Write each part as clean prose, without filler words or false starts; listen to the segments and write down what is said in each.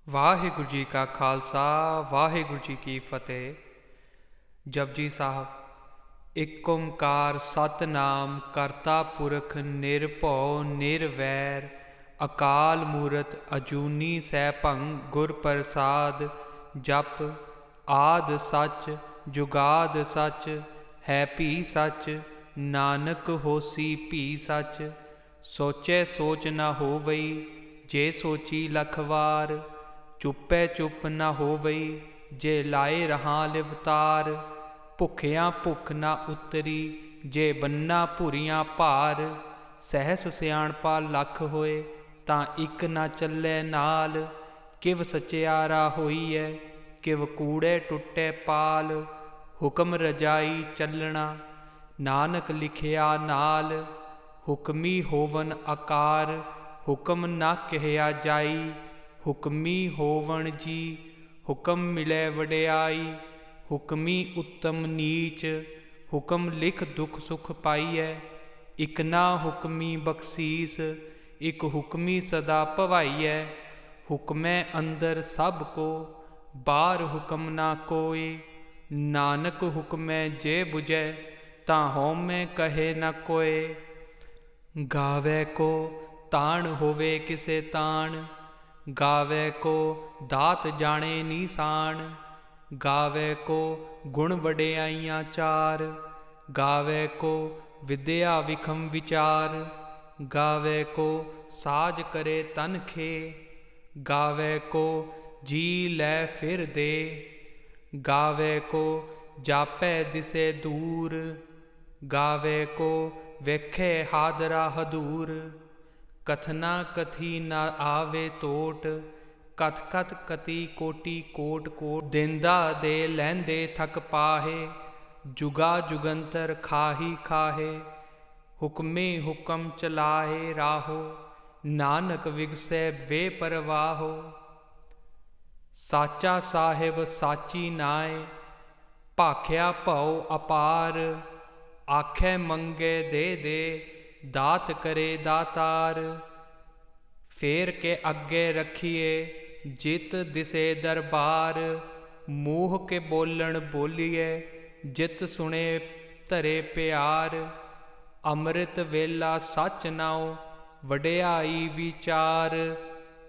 ਵਾਹਿਗੁਰੂ ਜੀ ਕਾ ਖਾਲਸਾ ਵਾਹਿਗੁਰੂ ਜੀ ਕੀ ਫਤਿਹ। ਜਪਜੀ ਸਾਹਿਬ। ਇੱਕ ਓੰਕਾਰ ਸਤਿਨਾਮ ਕਰਤਾ ਪੁਰਖ ਨਿਰਭਉ ਨਿਰਵੈਰ ਅਕਾਲ ਮੂਰਤ ਅਜੂਨੀ ਸੈਭੰ ਗੁਰ ਪ੍ਰਸਾਦ। ਜਪ ਆਦਿ ਸੱਚ ਜੁਗਾਦ ਸੱਚ ਹੈ ਭੀ ਸੱਚ ਨਾਨਕ ਹੋਸੀ ਭੀ ਸੱਚ। ਸੋਚੈ ਸੋਚ ਨਾ ਹੋਵਈ ਜੇ ਸੋਚੀ ਲਖ ਵਾਰ ਚੁੱਪੈ ਚੁੱਪ ਨਾ ਹੋਵਈ ਜੇ ਲਾਏ ਰਹਾ ਲਿਵਤਾਰ। ਭੁੱਖਿਆਂ ਭੁੱਖ ਨਾ ਉਤਰੀ ਜੇ ਬੰਨਾ ਭੁਰੀਆਂ ਭਾਰ। ਸਹਿਸ ਸਿਆਣਪਾ ਲੱਖ ਹੋਏ ਤਾਂ ਇੱਕ ਨਾ ਚੱਲੇ ਨਾਲ। ਕਿਵ ਸਚਿਆਰਾ ਹੋਈਐ ਕਿਵ ਕੂੜੇ ਟੁੱਟੇ ਪਾਲ। ਹੁਕਮ ਰਜਾਈ ਚੱਲਣਾ ਨਾਨਕ ਲਿਖਿਆ ਨਾਲ। ਹੁਕਮੀ ਹੋਵਨ ਆਕਾਰ ਹੁਕਮ ਨਾ ਕਹਿਆ ਜਾਈ। ਹੁਕਮੀ ਹੋਵਣ ਜੀ ਹੁਕਮ ਮਿਲੇ ਵਡਿਆਈ। ਹੁਕਮੀ ਉੱਤਮ ਨੀਚ ਹੁਕਮ ਲਿਖ ਦੁਖ ਸੁਖ ਪਾਈਐ। ਇਕ ਨਾ ਹੁਕਮੀ ਬਖਸ਼ੀਸ ਇਕ ਹੁਕਮੀ ਸਦਾ ਭਵਾਈਐ। ਹੁਕਮੈ ਅੰਦਰ ਸਭ ਕੋ ਬਾਹਰ ਹੁਕਮ ਨਾ ਕੋਇ। ਨਾਨਕ ਹੁਕਮੈ ਜੇ ਬੁਝੈ ਤਾਂ ਹਉਮੈ ਕਹੇ ਨਾ ਕੋਇ। ਗਾਵੇ ਕੋ ਤਾਣ ਹੋਵੇ ਕਿਸੇ ਤਾਣ ਗਾਵੇ ਕੋ ਦਾਤ ਜਾਣੇ ਨੀਸਾਨ। ਗਾਵੇ ਕੋ ਗੁਣ ਵਡਿਆਈਆਂ ਚਾਰ ਗਾਵੇ ਕੋ ਵਿਦਿਆ ਵਿਖਮ ਵਿਚਾਰ। ਗਾਵੇ ਕੋ ਸਾਜ ਕਰੇ ਤਨ ਖੇ ਗਾਵੇ ਕੋ ਜੀ ਲੈ ਫਿਰ ਦੇ। ਗਾਵੇ ਕੋ ਜਾਪੈ ਦਿਸੇ ਦੂਰ ਗਾਵੇ ਕੋ ਵੇਖੇ ਹਾਦਰਾ ਹਦੂਰ। ਕਥਨਾ ਕਥੀ ਨਾ ਆਵੇ ਤੋਟ ਕਥ ਕਥ ਕਤੀ ਕੋਟੀ ਕੋਟ ਕੋਟ। ਦੇਂਦਾ ਦੇ ਲੈਂਦੇ ਥਕ ਪਾਹੇ ਜੁਗਾ ਜੁਗੰਤਰ ਖਾਹੀ ਖਾਹੇ। ਹੁਕਮੇ ਹੁਕਮ ਚਲਾਹੇ ਰਾਹੋ ਨਾਨਕ ਵਿਗਸੈ ਵੇ ਪਰਵਾਹੋ। ਸਾਚਾ ਸਾਹਿਬ ਸਾਚੀ ਨਾਏ ਭਾਖਿਆ ਭਉ ਅਪਾਰ। ਆਖੇ ਮੰਗੇ ਦੇ ਦੇ ਦਾਤ ਕਰੇ ਦਾਤਾਰ। ਫੇਰ ਕੇ ਅੱਗੇ ਰੱਖੀਏ ਜਿਤ ਦਿਸੇ ਦਰਬਾਰ। ਮੂੰਹ ਕੇ ਬੋਲਣ ਬੋਲੀਏ ਜਿਤ ਸੁਣੇ ਧਰੇ ਪਿਆਰ। ਅੰਮ੍ਰਿਤ ਵੇਲਾ ਸੱਚ ਨਾਉ ਵਡਿਆਈ ਵਿਚਾਰ।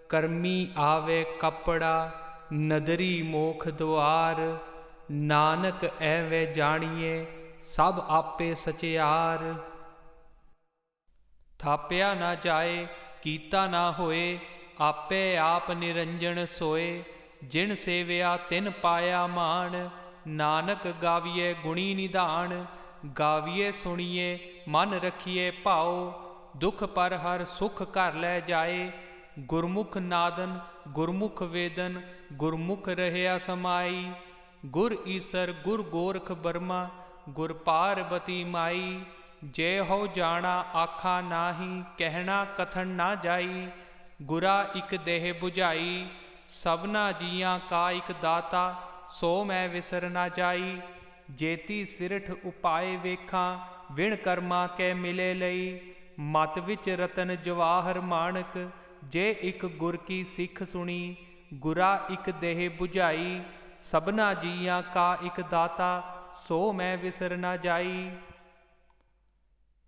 ਕਰਮੀ ਆਵੇ ਕੱਪੜਾ ਨਦਰੀ ਮੋਖ ਦੁਆਰ। ਨਾਨਕ ਐਵੇਂ ਜਾਣੀਏ ਸਭ ਆਪੇ ਸਚਿਆਰ। ਥਾਪਿਆ ਨਾ ਜਾਏ ਕੀਤਾ ਨਾ ਹੋਏ ਆਪੇ ਆਪ ਨਿਰੰਜਨ ਸੋਏ। ਜਿਨ ਸੇਵਿਆ ਤਿਨ ਪਾਇਆ ਮਾਣ ਨਾਨਕ ਗਾਵੀਏ ਗੁਣੀ ਨਿਧਾਨ। ਗਾਵੀਏ ਸੁਣੀਏ ਮਨ ਰਖੀਏ ਭਾਉ ਦੁਖ ਪਰ ਹਰ ਸੁਖ ਘਰ ਲੈ ਜਾਏ। ਗੁਰਮੁਖ ਨਾਦਨ ਗੁਰਮੁਖ ਵੇਦਨ ਗੁਰਮੁਖ ਰਹਿਆ ਸਮਾਈ। ਗੁਰ ਈਸਰ ਗੁਰ ਗੋਰਖ ਬਰਮਾ ਗੁਰ ਪਾਰਬਤੀ ਮਾਈ। ਜੇ ਹੋ ਜਾਣਾ ਆਖਾ ਨਾਹੀ ਕਹਿਣਾ ਕਥਨ ਨਾ ਜਾਈ। ਗੁਰਾ ਇਕ ਦੇਹ 부ਝਾਈ ਸਭਨਾ ਜੀਆਂ ਕਾ ਇਕ ਦਾਤਾ ਸੋ ਮੈਂ ਵਿਸਰ ਨਾ ਜਾਈ। ਜੇਤੀ ਸਿਰਠ ਉਪਾਏ ਵੇਖਾਂ ਵਿਣ ਕਰਮਾ ਕੈ ਮਿਲੇ ਲਈ। ਮਤ ਵਿੱਚ ਰਤਨ ਜਵਾਹਰ ਮਾਣਕ ਜੇ ਇਕ ਗੁਰ ਕੀ ਸਿੱਖ ਸੁਣੀ। ਗੁਰਾ ਇਕ ਦੇਹ 부ਝਾਈ ਸਭਨਾ ਜੀਆਂ ਕਾ ਇਕ ਦਾਤਾ ਸੋ ਮੈਂ ਵਿਸਰ ਨਾ ਜਾਈ।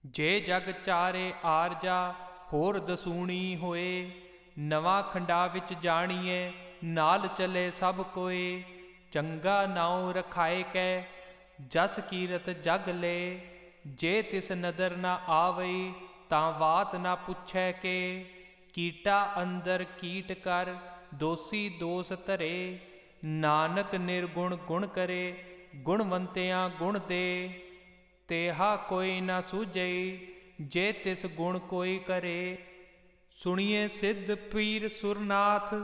ਜੇ ਜਗ ਚਾਰੇ ਆਰਜਾ ਹੋਰ ਦਸੂਣੀ ਹੋਏ। ਨਵਾਂ ਖੰਡਾ ਵਿੱਚ ਜਾਣੀਏ ਨਾਲ ਚੱਲੇ ਸਭ ਕੋਏ। ਚੰਗਾ ਨਾਉ ਰਖਾਏ ਕੈ ਜਸ ਕੀਰਤ ਜਗ ਲੈ। ਜੇ ਤਿਸ ਨਦਰ ਨਾ ਆਵਈ ਤਾਂ ਬਾਤ ਨਾ ਪੁੱਛੈ ਕੇ। ਕੀਟਾ ਅੰਦਰ ਕੀਟ ਕਰ ਦੋਸੀ ਦੋਸ ਧਰੇ। ਨਾਨਕ ਨਿਰਗੁਣ ਗੁਣ ਕਰੇ ਗੁਣਵੰਤਿਆਂ ਗੁਣ ਦੇ। ਤੇਹਾ ਕੋਈ ਨਾ ਸੂਝਈ ਜੇ ਤਿਸ ਗੁਣ ਕੋਈ ਕਰੇ। ਸੁਣੀਏ ਸਿੱਧ ਪੀਰ ਸੁਰਨਾਥ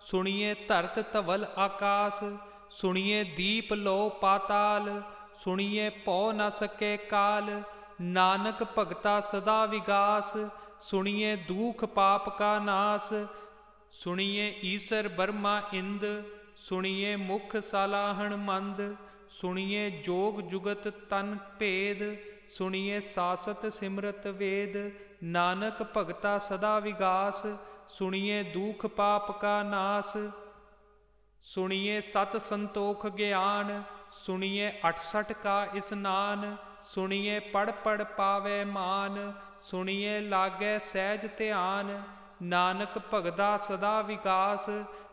ਸੁਣੀਏ ਧਰਤ ਧਵਲ ਆਕਾਸ। ਸੁਣੀਏ ਦੀਪ ਲੋ ਪਾਤਾਲ ਸੁਣੀਏ ਭਉ ਨਾ ਸਕੇ ਕਾਲ। ਨਾਨਕ ਭਗਤਾ ਸਦਾ ਵਿਗਾਸ ਸੁਣੀਏ ਦੂਖ ਪਾਪ ਕਾ ਨਾਸ। ਸੁਣੀਏ ਈਸਰ ਬਰਮਾ ਇੰਦ ਸੁਣੀਏ ਮੁਖ ਸਾਲਾਹਣ ਮੰਦ। ਸੁਣੀਏ ਜੋਗ ਜੁਗਤ ਤਨ ਭੇਦ ਸੁਣੀਏ ਸਾਸਤ ਸਿਮਰਤ ਵੇਦ। ਨਾਨਕ ਭਗਤਾ ਸਦਾ ਵਿਗਾਸ ਸੁਣੀਏ ਦੁਖ ਪਾਪ ਕਾ ਨਾਸ। सुनिए सत संतोख ज्ञान, सुनिए 68 का स्नान। सुनिए पढ़ पढ़ पावे मान, सुनिए लागे सहज ध्यान। नानक भगता सदा विकास,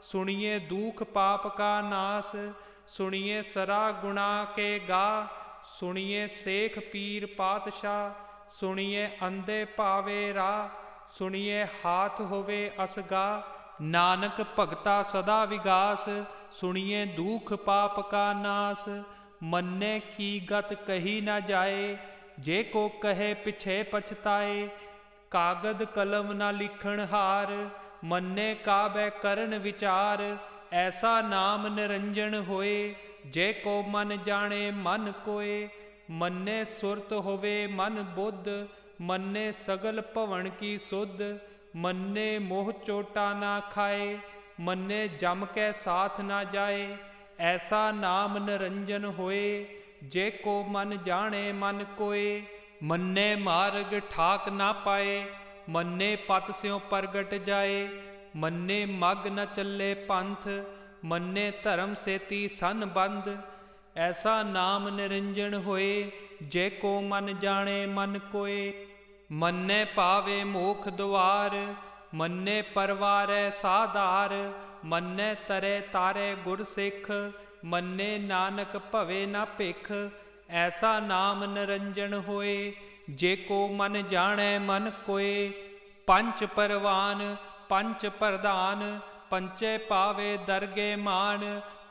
सुनिए दुख पाप का नाश। सुनिए सरा गुणा के गा, सुनिए शेख पीर पातशाह। सुनिए अंधे पावे राह, सुनिए हाथ होवे असगा। नानक भगता सदा विगास, सुनिए दुख पाप का नाश। मन्ने की गत कही न जाए, जे को कहे पिछे पछताए। कागद कलम न लिखण हार, मन्ने काबे करन विचार। ऐसा नाम निरंजन होए, जे को मन जाने मन कोय। मन्ने सुरत होवे मन बुद्ध, मन्ने सगल भवन की सुध। मन्ने मोह चोटा ना खाए, मन्ने जम के साथ ना जाए। ऐसा नाम निरंजन होए, जे को मन जाने मन कोय। मन्ने मार्ग ठाक ना पाए, मन्ने पत स्यों प्रगट जाए। मन्ने मग न चले पंथ, मन्ने धर्म सेती सन बंद। ऐसा नाम निरंजन होए, जे को मन जाने मन कोय। मन्ने पावे मोख द्वार, मन्ने परवारै साधार। मन्ने तरे तारे गुर सिख, मन्ने नानक भवे न भिख। ऐसा नाम निरंजन होए, जे को मन जाने मन कोय। पंच परवान पंच प्रधान, पंचे पावे दरगे मान।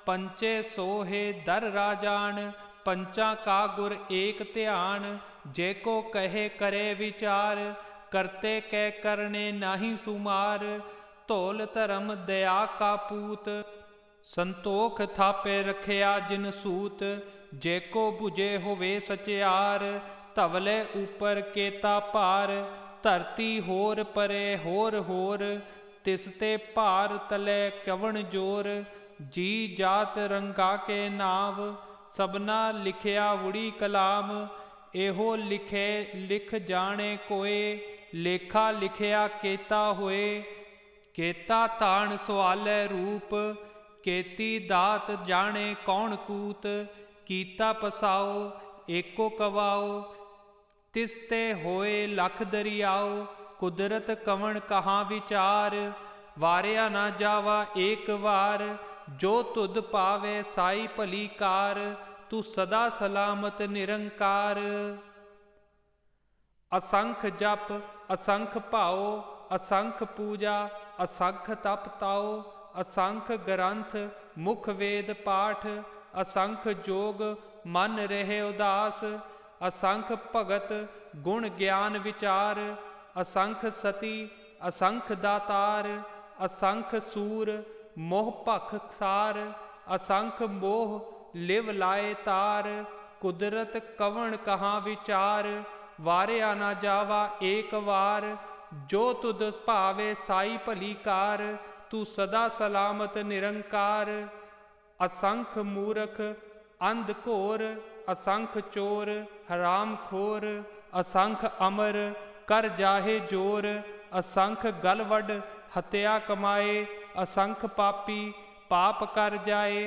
पंचे सोहे दर राजान, पंचा का गुर एक ध्यान। जे को कहे करे विचार, करते कै करने नाही सुमार। धौल धर्म दया का पूत, संतोख थापे रखिया जिन सूत। जे को बुझे होवे सचियार, धवले ऊपर केता पार। धरती होर परे होर होर, तिसते भार तले कवन जोर। जी जात रंगा के नाव, सबना लिखिया उड़ी कलाम। एहो लिखे लिख जाने कोय, लेखा लिखिया केता होए। केता ताण सुआले रूप, केती दात जाने कौन कूत। कीता पसाओ एको कवाओ, तिसते होए लख दरियाओ। कुदरत कवन कहाँ विचार, वारिया ना जावा एक वार। जो तुध पावे साई भली कार, तू सदा सलामत निरंकार। असंख जप असंख भाओ, असंख पूजा असंख तप ताओ। असंख ग्रंथ मुख वेद पाठ, असंख जोग मन रहे उदास। असंख भगत गुण ज्ञान विचार, असंख सती असंख दातार। असंख सूर मोह भख सार, असंख मोह लिव लाए तार। कुदरत कवन कहाँ विचार, वारिया ना जावा एक वार। जो तुद भावे साई भली कार, तू सदा सलामत निरंकार। असंख मूरख अंध घोर, असंख चोर हराम खोर। असंख अमर कर जाहे जोर, असंख गलवड हत्या कमाए। असंख पापी पाप कर जाए,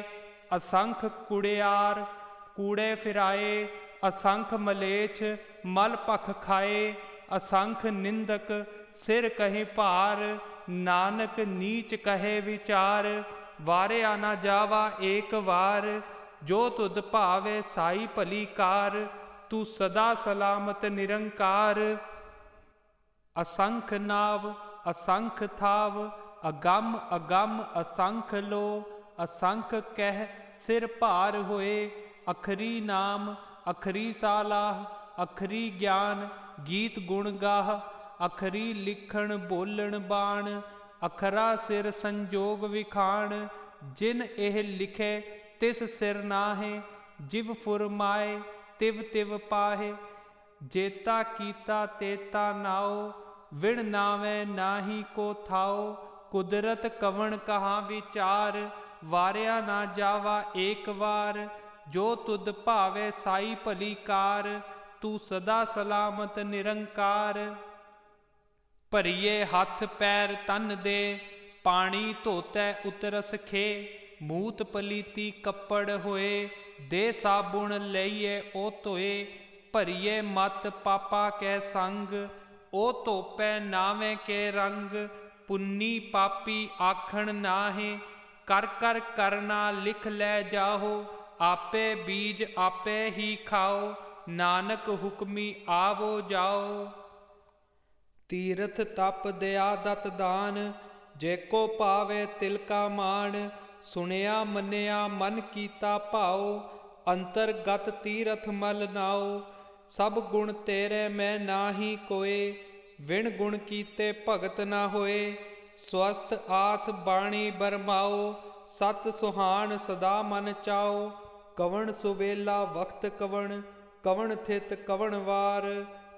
असंख कुड़ियार कूड़े फिराए। असंख मलेच्छ मल भख खाए, असंख निंदक सिर कहीं भार। नानक नीच कहे विचार, वारिया ना जावा एक वार। जो तुद भावे साई भली कार, तू सदा सलामत निरंकार। असंख नाव असंख थाव, अगम अगम असंख लो। असंख कह सिर भार होए, अखरी नाम अखरी सालाह। अखरी ज्ञान गीत गुण गाह, अखरी लिखण बोलण बाण। अखरा सिर संजोग विखाण, जिन एह लिखे तिस सिर नाहे। जिव फुरमाए तिव तिव पाहे, जेता कीता तेता नाओ। विण नावे नाही को थाओ, कुदरत कवन कहाँ विचार। वारिया ना जावा एक वार, जो तुद भावे साई भली कार। तू सदा सलामत निरंकार। भरिए हथ पैर तन दे, पानी धोतै उतरस खे। ਮੂਤ ਪਲੀਤੀ ਕੱਪੜ ਹੋਏ, ਦੇ ਸਾਬੁਣ ਲਈਏ ਉਹ ਧੋਏ, ਭਰੀਏ ਮਤ ਪਾਪਾ ਕੈ ਸੰਗ, ਉਹ ਧੋਪੈ ਨਾਵੇਂ ਕੇ ਰੰਗ, ਪੁੰਨੀ ਪਾਪੀ ਆਖਣ ਨਾਹੇ, ਕਰ ਕਰ ਕਰਨਾ ਲਿਖ ਲੈ ਜਾਹੋ, ਆਪੇ ਬੀਜ ਆਪੇ ਹੀ ਖਾਓ, ਨਾਨਕ ਹੁਕਮੀ ਆਵੋ ਜਾਓ। ਤੀਰਥ ਤਪ ਦਇਆ ਦਤ ਦਾਨ, ਜੇ ਕੋ ਭਾਵੇ ਤਿਲ ਕਾ ਮਾਣ, ਸੁਣਿਆ ਮੰਨਿਆ ਮਨ ਕੀਤਾ ਭਾਉ, ਅੰਤਰਗਤ ਤੀਰਥ ਮਲ ਨਾਉ, ਸਭ ਗੁਣ ਤੇਰੇ ਮੈਂ ਨਾਹੀ ਕੋਏ, ਵਿਣ ਗੁਣ ਕੀਤੇ ਭਗਤ ਨਾ ਹੋਏ, ਸਵਸਤ ਆਥ ਬਾਣੀ ਬਰਮਾਓ, ਸਤ ਸੁਹਾਣ ਸਦਾ ਮਨ ਚਾਓ, ਕਵਣ ਸੁਵੇਲਾ ਵਕਤ ਕਵਣ, ਕਵਣ ਥਿਤ ਕਵਣ ਵਾਰ,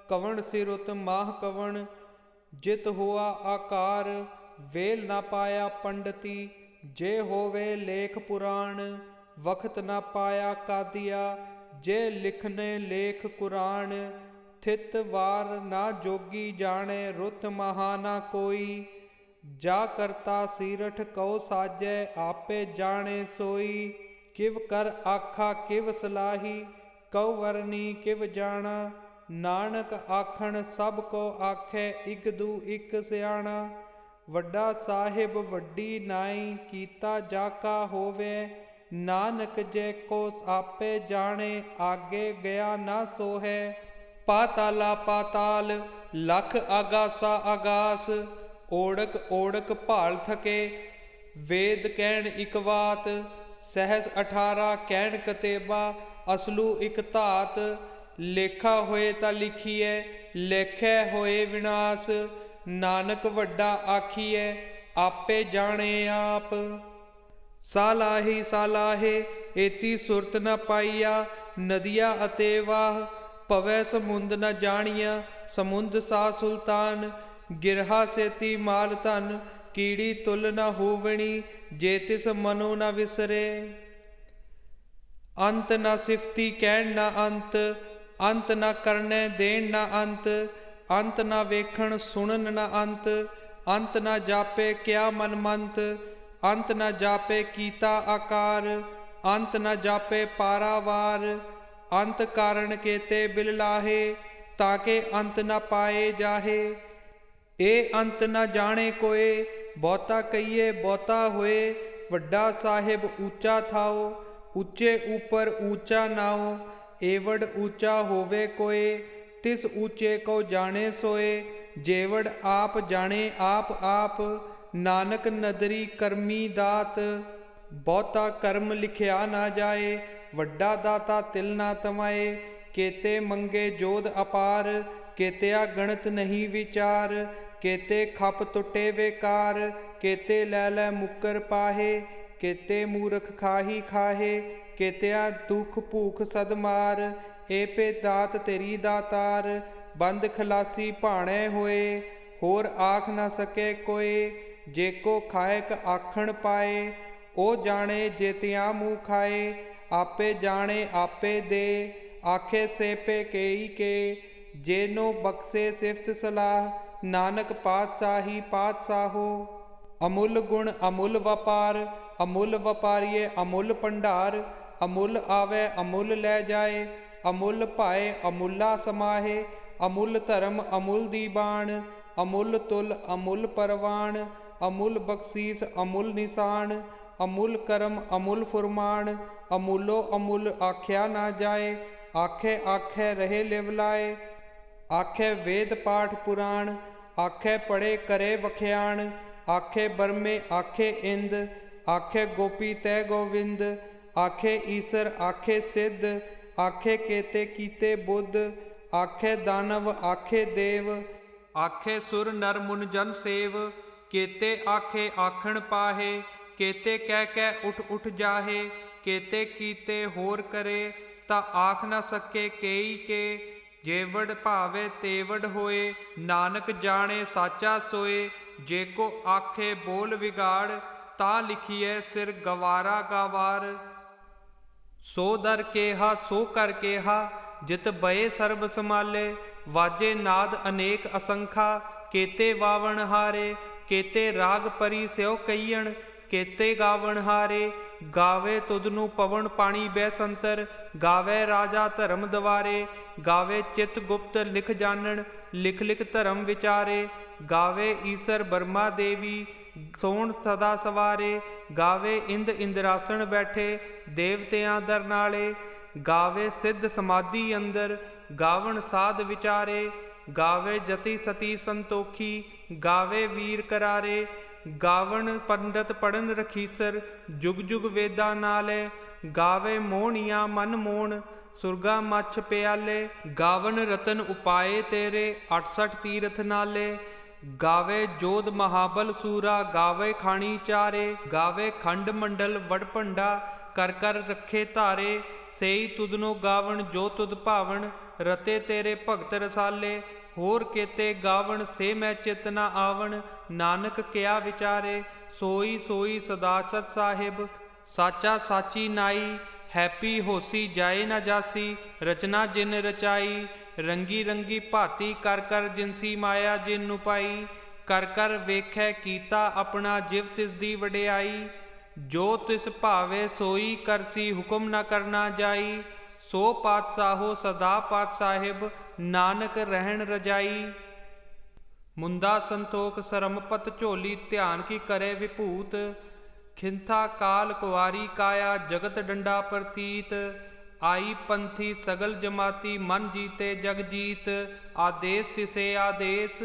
ਕਵਣ ਸਿਰੁਤ ਮਾਹ ਕਵਣ, ਜਿਤ ਹੋਆ ਆਕਾਰ, ਵੇਲ ਨਾ ਪਾਇਆ ਪੰਡਤੀ, ਜੇ ਹੋਵੇ ਲੇਖ ਪੁਰਾਣ, ਵਖਤ ਨਾ ਪਾਇਆ ਕਾਦੀਆ, ਜੇ ਲਿਖਨੇ ਲੇਖ ਕੁਰਾਨ, ਥਿਤ ਵਾਰ ਨਾ ਜੋਗੀ ਜਾਣੇ, ਰੁੱਤ ਮਹਾ ਨਾ ਕੋਈ, ਜਾ ਕਰਤਾ ਸੀਰਠ ਕਉ ਸਾਜੈ, ਆਪੇ ਜਾਣੇ ਸੋਈ, ਕਿਵ ਕਰ ਆਖਾ ਕਿਵ ਸਲਾਹੀ, ਕਉ ਵਰਨੀ ਕਿਵ ਜਾਣਾ, ਨਾਨਕ ਆਖਣ ਸਭ ਕੋ ਆਖੈ, ਇਕ ਦੂ ਇਕ ਸਿਆਣਾ, ਵੱਡਾ ਸਾਹਿਬ ਵੱਡੀ ਨਾਈ, ਕੀਤਾ ਜਾ ਕਾ ਹੋਵੇ, ਨਾਨਕ ਜੇ ਕੋ ਆਪੇ ਜਾਣੇ, ਆਗੇ ਗਿਆ ਨਾ ਸੋਹੈ, ਪਾਤਾਲਾ ਪਾਤਾਲ ਲਖ ਆਗਾਸਾ ਆਗਾਸ, ਓੜਕ ਓੜਕ ਭਾਲ ਥਕੇ, ਵੇਦ ਕਹਿਣ ਇਕ ਵਾਤ, ਸਹਿਜ 18 ਕਹਿਣ ਕਤੇਬਾ, ਅਸਲੂ ਇਕ ਧਾਤ, ਲੇਖਾ ਹੋਏ ਤਾਂ ਲਿਖੀਐ, ਲੇਖੈ ਹੋਏ ਵਿਨਾਸ਼, ਨਾਨਕ ਵੱਡਾ ਆਖੀਐ, ਆਪੇ ਜਾਣੇ ਆਪ। ਸਾਲਾਹੀ ਸਾਲਾਹੇ ਏਤੀ ਸੁਰਤ ਨ ਪਾਈਆ, ਨਦੀਆ ਅਤੇ ਵਾਹ, ਪਵੈ ਸਮੁੰਦ ਨ ਜਾਣੀਆ, ਸਮੁੰਦ ਸਾ ਸੁਲਤਾਨ, ਗਿਰਹਾ ਸੇਤੀ ਮਾਲ ਧਨ, ਕੀੜੀ ਤੁਲ ਨ ਹੋਵਣੀ, ਜੇ ਤਿਸ ਮਨੋ ਨ ਵਿਸਰੇ, ਅੰਤ ਨ ਸਿਫਤੀ ਕਹਿਣ ਨ ਅੰਤ, ਅੰਤ ਨ ਕਰਨੇ ਦੇਣ ਨ ਅੰਤ, ਅੰਤ ਨ ਵੇਖਣ ਸੁਣਨ ਨ ਅੰਤ, ਅੰਤ ਨ ਜਾਪੇ ਕਿਆ ਮਨ ਮੰਤ, ਅੰਤ ਨ ਜਾਪੇ ਕੀਤਾ ਆਕਾਰ, ਅੰਤ ਨ ਜਾਪੇ ਪਾਰਾਵਾਰ, ਅੰਤ ਕਾਰਨ ਕੇਤੇ ਬਿਲ ਲਾਹੇ, ਤਾਕੇ ਅੰਤ ਨ ਪਾਏ ਜਾਹੇ, ਇਹ ਅੰਤ ਨ ਜਾਣੇ ਕੋਏ, ਬਹੁਤਾ ਕਹੀਏ ਬਹੁਤਾ ਹੋਏ, ਵੱਡਾ ਸਾਹਿਬ ਉੱਚਾ ਥਾਓ, ਉੱਚੇ ਉੱਪਰ ਉੱਚਾ ਨਾਓ, ਏਵੜ ਉੱਚਾ ਹੋਵੇ ਕੋਏ, ਤਿਸ ਉੱਚੇ ਕੋ ਜਾਣੇ ਸੋਏ, ਜੇਵੜ ਆਪ ਜਾਣੇ ਆਪ ਆਪ, ਨਾਨਕ ਨਦਰੀ ਕਰਮੀ ਦਾਤ, ਬਹੁਤਾ ਕਰਮ ਲਿਖਿਆ ਨਾ ਜਾਏ, ਵੱਡਾ ਦਾਤਾ ਤਿਲ ਨਾ ਤਮਾਏ, ਕੇਤੇ ਮੰਗੇ ਜੋਧ ਅਪਾਰ, ਕੇਤਿਆ ਗਣਤ ਨਹੀਂ ਵਿਚਾਰ, ਕੇਤੇ ਖਪ ਟੁੱਟੇ ਵੇਕਾਰ, ਕੇਤੇ ਲੈ ਲੈ ਮੁੱਕਰ ਪਾਹੇ, ਕੇਤੇ ਮੂਰਖ ਖਾਹੀ ਖਾਹੇ, ਕੇਤਿਆ ਦੁਖ ਭੂਖ ਸਦ ਮਾਰ, ਏ ਪੇ ਦਾਤ ਤੇਰੀ ਦਾਤਾਰ, ਬੰਦ ਖਲਾਸੀ ਭਾਣੇ ਹੋਏ, ਹੋਰ ਆਖ ਨਾ ਸਕੇ ਕੋਏ, ਜੇ ਕੋ ਖਾਇਕ ਆਖਣ ਪਾਏ, ਉਹ ਜਾਣੇ ਜੇਤਿਆਂ ਮੂੰਹ ਖਾਏ, ਆਪੇ ਜਾਣੇ ਆਪੇ ਦੇ, ਆਖੇ ਸੇਪੇ ਕੇਈ ਕੇ, ਜੇਨੋ ਬਖਸ਼ੇ ਸਿਫਤ ਸਲਾਹ, ਨਾਨਕ ਪਾਤਸ਼ਾਹੀ ਪਾਤਸ਼ਾਹੋ। ਅਮੁੱਲ ਗੁਣ ਅਮੁੱਲ ਵਪਾਰ, ਅਮੁੱਲ ਵਪਾਰੀਏ ਅਮੁੱਲ ਭੰਡਾਰ, ਅਮੁੱਲ ਆਵੇ ਅਮੁੱਲ ਲੈ ਜਾਏ, ਅਮੁੱਲ ਭਾਏ ਅਮੁੱਲਾ ਸਮਾਹੇ, ਅਮੁੱਲ ਧਰਮ ਅਮੁੱਲ ਦੀ ਬਾਣ, ਅਮੁੱਲ ਤੁਲ ਅਮੁੱਲ ਪਰਵਾਨ, ਅਮੁੱਲ ਬਖਸ਼ੀਸ ਅਮੁੱਲ ਨਿਸ਼ਾਨ, ਅਮੁੱਲ ਕਰਮ ਅਮੁੱਲ ਫੁਰਮਾਨ, ਅਮੁੱਲੋ ਅਮੁੱਲ ਆਖਿਆ ਨਾ ਜਾਏ, ਆਖੇ ਆਖੇ ਰਹੇ ਲਿਵ ਲਾਏ, ਆਖੇ ਵੇਦ ਪਾਠ ਪੁਰਾਣ, ਆਖੇ ਪੜੇ ਕਰੇ ਵਖਿਆਣ, ਆਖੇ ਬਰਮੇ ਆਖੇ ਇੰਦ, ਆਖੇ ਗੋਪੀ ਤੈ ਗੋਵਿੰਦ, ਆਖੇ ਈਸਰ ਆਖੇ ਸਿੱਧ, ਆਖੇ ਕੇਤੇ ਕੀਤੇ ਬੁੱਧ, ਆਖੇ ਦਾਨਵ ਆਖੇ ਦੇਵ, ਆਖੇ ਸੁਰ ਨਰ ਮੁਨ ਜਨ ਸੇਵ, ਕੇਤੇ ਆਖੇ ਆਖਣ ਪਾਹੇ, ਕੇਤੇ ਕਹਿ ਕਹਿ ਉਠ ਉਠ ਜਾਹੇ, ਕੇਤੇ ਕੀਤੇ ਹੋਰ ਕਰੇ, ਤਾਂ ਆਖ ਨਾ ਸਕੇ ਕੇਈ ਕੇ, ਜੇਵੜ ਭਾਵੇ ਤੇਵੜ ਹੋਏ, ਨਾਨਕ ਜਾਣੇ ਸਾਚਾ ਸੋਏ, ਜੇ ਕੋ ਆਖੇ ਬੋਲ ਵਿਗਾੜ, ਤਾਂ ਲਿਖੀਐ ਸਿਰ ਗਵਾਰਾ ਗਾਵਾਰ। ਸੋ ਦਰ ਕੇਹਾ ਸੋ ਕਰ ਕੇਹਾ, ਜਿਤ ਬਏ ਸਰਬ ਸਮਾਲੇ, ਵਾਜੇ ਨਾਦ ਅਨੇਕ ਅਸੰਖਾ, ਕੇਤੇ ਵਾਵਣ ਹਾਰੇ, ਕੇਤੇ ਰਾਗ ਪਰੀ ਸਿਓ ਕਈਣ, केते गावण हारे। गावे तुधनु पवन पाणी बैसंतर, गावे राजा धर्म द्वारे। गावे चित गुप्त लिख जानन, लिख लिख धर्म विचारे। गावे ईसर ब्रह्मा देवी, सोण सदा सवारे। गावे इंद इंद्रासन बैठे, देवतियां दर नाले। गावे सिद्ध समाधि अंदर, गावण साध विचारे। गावे जति सती संतोखी, गावे वीर करारे। गावण पंडित पढ़न रखीसर, जुग जुग वेदा नाले। गावे मोहनिया मन मोहन, सुरगा मछ प्याले। गावन रतन उपाए तेरे, 68 तीरथ नाले। गावे जोध महाबल सूरा, गावे खाणी चारे। गावे खंड मंडल वड भंडा, कर कर रखे धारे। सेई तुदनो गावण जो तुद भावण, रते तेरे भगत रसाले। होर केते गावण से मैं चित न आवण, नानक क्या विचारे। सोई सोई सदा सत साहिब, साचा साची नाई। हैप्पी होसी जाए न जासी, रचना जिन रचाई। रंगी रंगी भाती कर कर जिनसी माया जिन पाई। कर कर वेखै कीता अपना जिव तिस दी वडियाई। जो तिस भावे सोई करसी, हुक्म न करना जाई। सो पातशाहो सदा पात साहिब, नानक रहन रजाई। मुंदा संतोख सरमपत झोली, ध्यान की करे विभूत। खिंथा काल कुवारी काया, जगत डंडा प्रतीत। आई पंथी सगल जमाती, मन जीते जग जीत। आदेश तिसे आदेश,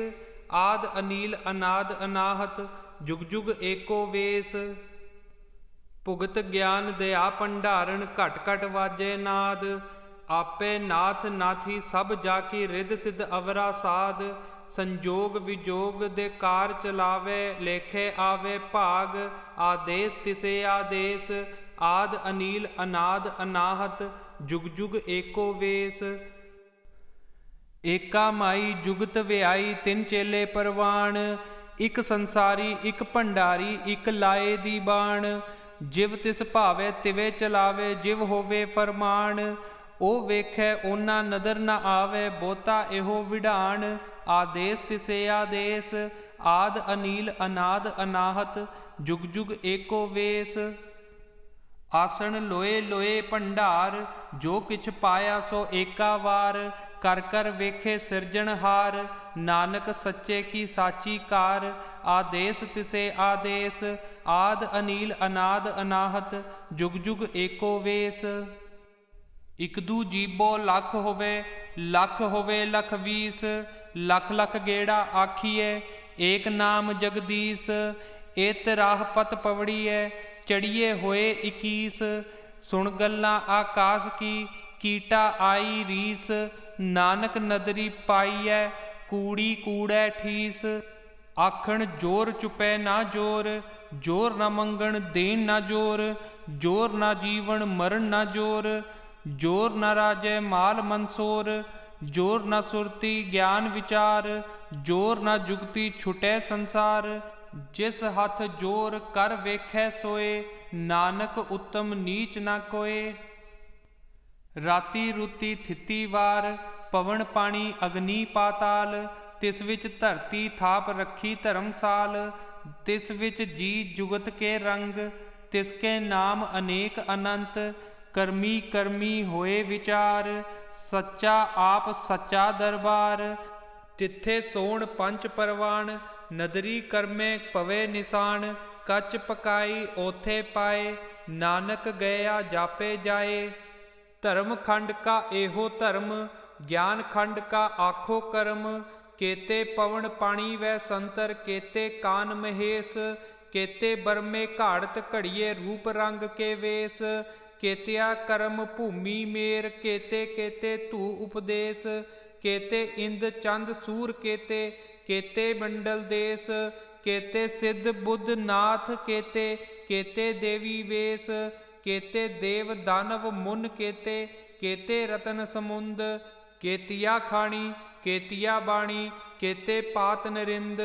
आद अनील अनाद अनाहत। जुग जुग एको वेश। भुगत ज्ञान दया भंडारण, घट घट वाजे नाद। आपे नाथ नाथी सब जाकी, रिद सिद्ध अवरा साध। संजोग विजोग दे कार चलावे, लेखे आवे भाग। आदेश तिसे आदेश, आद अनील अनाद अनाहत। जुग जुग एको वेश। एका माई जुगत व्याई, तिन चेले परवान। इक संसारी इक भंडारी, इक लाए दी बाण। जिव तिस भावे तिवे चलावे, जिव होवे फरमान। ओ वेखै ओना नदर न आवे, बोता एहो विधान। आदेश तिसे आदेश, आद अनील अनाद अनाहत। जुग जुग एको वेश। आसन लोए लोए भंडार, जो किछ पाया सो एका वार। कर कर वेखे सिरजनहार, नानक सच्चे की साची कार। आदेश तिसे आदेश, आद अनील अनाद अनाहत। जुग जुग एको वेश। इक दू जीबो लख होवे, लख होवे लख बीस। लख लख गेड़ा आखिए, एक नाम जगदीश। एत राह पत पवड़िए, चढ़िए होए 21। सुन गल्लां आकाश की, कीटा आई रीस। नानक नदरी पाईऐ, कूड़ी कूड़ै ठीस। आखण जोर चुपै ना जोर, जोर न मंगण देन ना जोर। जोर न जीवन मरण ना जोर, जोर न राजै माल मनसोर। जोर न सुरती ज्ञान विचार, जोर न जुगती छुटै संसार। जिस हथ जोर कर वेखै सोए, नानक उत्तम नीच ना कोय। राती रुती थिती वार, पवन पानी अग्नि पाताल। तिस विच धरती थाप रखी धर्मसाल। तिस विच जी जुगत के रंग, तिसके नाम अनेक अनंत। करमी करमी होए विचार, सच्चा आप सच्चा दरबार। तिथे सोण पंच परवान, नदरी करमे पवे निशान। कच पकाई ओथे पाए, नानक गया जापे जाए। धर्म खंड का एहो धर्म, ज्ञान खंड का आखो कर्म। केते पवन पानी वै संतर, केते कान महेश। केते बरमे घाड़त घड़िए, रूप रंग के वेश। केतिया कर्म भूमि मेर, केते केते तू उपदेश। केते इंद चंद सूर केते, केते मंडल देश। केते सिद्ध बुद्ध नाथ केते, केते देवी वेश। केते देव दानव मुन केते, केते रतन समुंद। केतिया खाणी केतिया बाणी, केते पात नरिंद।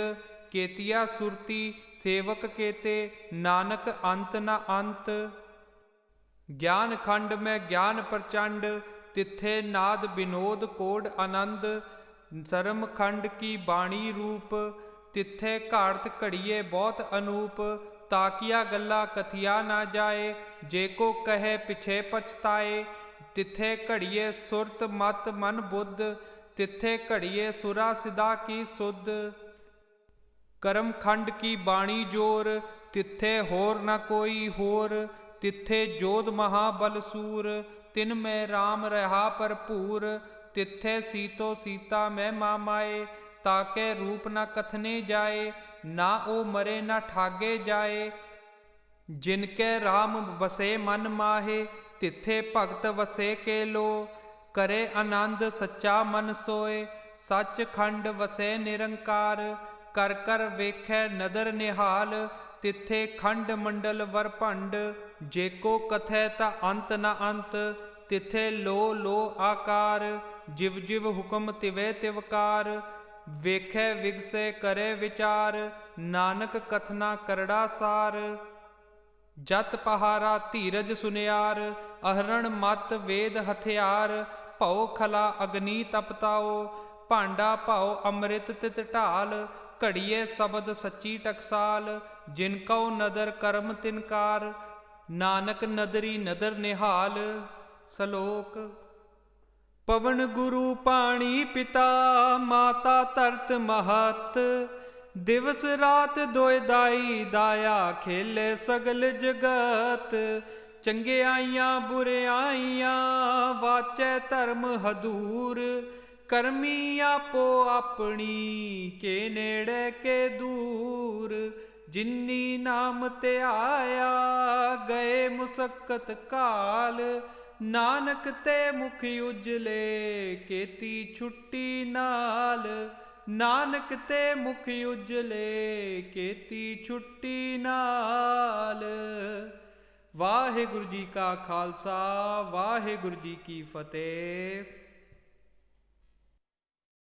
केतिया सुरती सेवक केते, नानक अंत न अंत। ज्ञान खंड में ज्ञान प्रचंड, तिथे नाद विनोद कोड आनंद। शर्म खंड की बाणी रूप, तिथे घाड़त घड़िए बहुत अनूप। ਤਾਕੀਆ ਗੱਲਾਂ ਕਥਿਆ ਨਾ ਜਾਏ, ਜੇ ਕੋ ਕਹੇ ਪਿਛੇ ਪਛਤਾਏ। ਤਿੱਥੇ ਘੜੀਏ ਸੁਰਤ ਮਤ ਮਨ ਬੁੱਧ, ਤਿੱਥੇ ਘੜੀਏ ਸੁਰਾ ਸਿਦਾ ਕੀ ਸੁਧ। ਕਰਮ ਖੰਡ ਕੀ ਬਾਣੀ ਜੋਰ, ਤਿੱਥੇ ਹੋਰ ਨਾ ਕੋਈ ਹੋਰ। ਤਿੱਥੇ ਜੋਧ ਮਹਾਬਲ ਸੂਰ, ਤਿਨ ਮੈਂ ਰਾਮ ਰਹਾ ਭਰਪੂਰ। ਤਿੱਥੇ ਸੀਤੋ ਸੀਤਾ ਮੈਂ ਮਾਮਾਏ, ਤਾਕੇ ਰੂਪ ਨਾ ਕਥਨੇ ਜਾਏ। ਨਾ ਉਹ ਮਰੇ ਨਾ ਠਾਗੇ ਜਾਏ, ਜਿਨਕੇ ਰਾਮ ਵਸੇ ਮਨ ਮਾਹੇ। ਤਿੱਥੇ ਭਗਤ ਵਸੇ ਕੇ ਲੋ, ਕਰੇ ਆਨੰਦ ਸੱਚਾ ਮਨ ਸੋਏ। ਸੱਚ ਖੰਡ ਵਸੇ ਨਿਰੰਕਾਰ, ਕਰ ਕਰ ਵੇਖੈ ਨਦਰ ਨਿਹਾਲ। ਤਿੱਥੇ ਖੰਡ ਮੰਡਲ ਵਰ ਭੰਡ, ਜੇ ਕੋ ਕਥੈ ਤਾ ਅੰਤ ਨ ਅੰਤ। ਤਿੱਥੇ ਲੋ ਲੋ ਆਕਾਰ, ਜਿਵ ਜਿਵ ਹੁਕਮ ਤਿਵੇਂ ਤਿਵਕਾਰ। ਵੇਖੈ ਵਿਗਸੇ ਕਰੇ ਵਿਚਾਰ, ਨਾਨਕ ਕਥਨਾ ਕਰੜਾ ਸਾਰ। ਜਤ ਪਹਾਰਾ ਧੀਰਜ ਸੁਨਿਆਰ, ਅਹਰਣ ਮਤ ਵੇਦ ਹਥਿਆਰ। ਭਉ ਖਲਾ ਅਗਨੀ ਤਪਤਾਓ, ਭਾਂਡਾ ਭਾਉ ਅੰਮ੍ਰਿਤ ਤਿਤ ਢਾਲ। ਘੜੀਏ ਸ਼ਬਦ ਸੱਚੀ ਟਕਸਾਲ, ਜਿਨ ਕਉ ਨਦਰ ਕਰਮ ਤਿਨਕਾਰ। ਨਾਨਕ ਨਦਰੀ ਨਦਰ ਨਿਹਾਲ। ਸ਼ਲੋਕ। ਪਵਨ ਗੁਰੂ ਪਾਣੀ ਪਿਤਾ, ਮਾਤਾ ਧਰਤ ਮਹਤ। ਦਿਵਸ ਰਾਤ ਦੋਇ ਦਾਈ, ਦਾਇਆ ਖੇਲੇ ਸਗਲ ਜਗਤ। ਚੰਗਿਆਈਆਂ ਬੁਰਿਆਈਆਂ, ਵਾਚੈ ਧਰਮ ਹਦੂਰ। ਕਰਮੀ ਆਪੋ ਆਪਣੀ, ਕੇ ਨੇੜੇ ਕੇ ਦੂਰ। ਜਿਨੀ ਨਾਮ ਧਿਆਇਆ, ਗਏ ਮੁਸਕਤ ਕਾਲ। ਨਾਨਕ ਤੇ ਮੁਖ ਉਜਲੇ, ਕੀਤੀ ਛੁੱਟੀ ਨਾਲ। ਨਾਨਕ ਤੇ ਮੁਖ ਉਜਲੇ, ਕੀਤੀ ਛੁੱਟੀ ਨਾਲ। ਵਾਹਿਗੁਰੂ ਜੀ ਕਾ ਖਾਲਸਾ, ਵਾਹਿਗੁਰੂ ਜੀ ਕੀ ਫਤਿਹ।